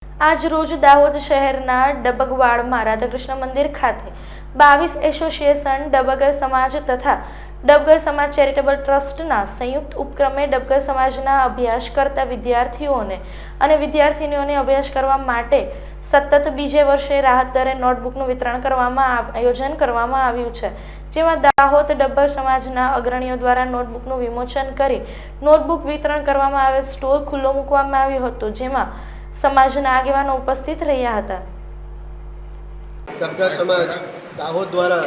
આજ રોજ દાહોદ શહેરના ડબગવાડમાં રાધાકૃષ્ણ મંદિર ખાતે 22 એસોસિએશન ડબગર સમાજ તથા ડબગર સમાજ ચેરિટેબલ ટ્રસ્ટના સંયુક્ત ઉપક્રમે ડબગર સમાજના અભ્યાસ કરતા વિદ્યાર્થીઓને અને વિદ્યાર્થિનીઓને અભ્યાસ કરવા માટે સતત બીજે વર્ષે રાહત દરે નોટબુકનું વિતરણ આયોજન કરવામાં આવ્યું છે, જેમાં દાહોદ ડબ્બર સમાજના અગ્રણીઓ દ્વારા નોટબુકનું વિમોચન કરી નોટબુક વિતરણ કરવામાં આવેલ સ્ટોલ ખુલ્લો મૂકવામાં આવ્યો હતો, જેમાં સમાજના આગેવાનો ઉપસ્થિત રહ્યા હતા। ડબગર સમાજ દાહોદ દ્વારા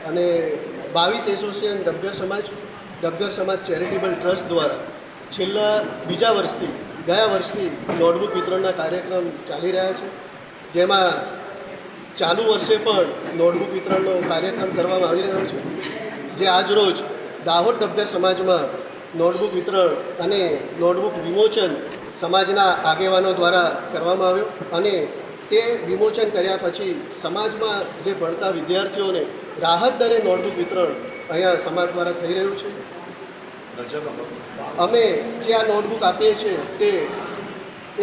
અને 22 એસોસિએશન ડબગર સમાજ ચેરિટેબલ ટ્રસ્ટ દ્વારા છેલ્લા બીજા વર્ષથી ગયા વર્ષથી નોટબુક વિતરણના કાર્યક્રમ ચાલી રહ્યા છે, જેમાં ચાલુ વર્ષે પણ નોટબુક વિતરણનો કાર્યક્રમ કરવામાં આવી રહ્યો છે, જે આજરોજ દાહોદ ડબગર સમાજમાં નોટબુક વિતરણ અને નોટબુક વિમોચન સમાજના આગેવાનો દ્વારા કરવામાં આવ્યો અને તે વિમોચન કર્યા પછી સમાજમાં જે ભણતા વિદ્યાર્થીઓને રાહત દરે નોટબુક વિતરણ અહીંયા સમાજ દ્વારા થઈ રહ્યું છે। અમે જે આ નોટબુક આપીએ છીએ તે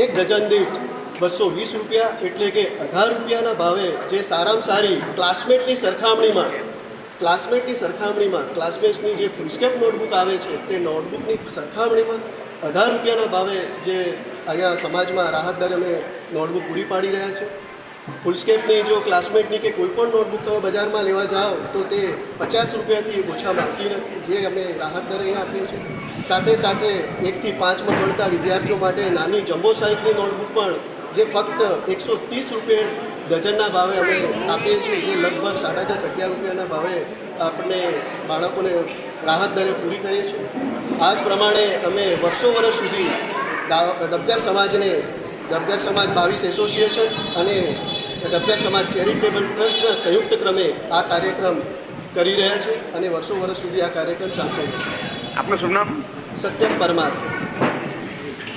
એક ડઝન દીઠ 220 રૂપિયા એટલે કે 18 રૂપિયાના ભાવે જે સારામાં સારી ક્લાસમેટની સરખામણીમાં જે ફૂલસ્કેપ નોટબુક આવે છે તે નોટબુકની સરખામણીમાં 18 રૂપિયાના ભાવે જે અહીંયા સમાજમાં રાહત દરે અમે નોટબુક પૂરી પાડી રહ્યા છે। ફૂલસ્કેપની જો ક્લાસમેટની કે કોઈ પણ નોટબુક તમે બજારમાં લેવા જાઓ તો તે 50 રૂપિયાથી ઓછા માંગતી નથી, જે અમે રાહત દરે અહીંયા આપીએ છીએ। સાથે સાથે 1 થી 5માં ભણતા વિદ્યાર્થીઓ માટે નાની જમ્બો સાઇઝની નોટબુક પણ જે ફક્ત 130 રૂપિયા ડઝનના ભાવે અમે આપીએ છીએ, જે લગભગ 10.5-11 રૂપિયાના ભાવે આપણે બાળકોને રાહત દરે પૂરી કરીએ છીએ। આ જ પ્રમાણે અમે વર્ષો સુધી ડબગર સમાજ 22 એસોસિએશન અને ડબગર સમાજ ચેરિટેબલ ટ્રસ્ટના સંયુક્ત ક્રમે આ કાર્યક્રમ કરી રહ્યા છે અને વર્ષો સુધી આ કાર્યક્રમ ચાલતો રહેશે। આપનું શુભ નામ? સત્યમ પરમાર।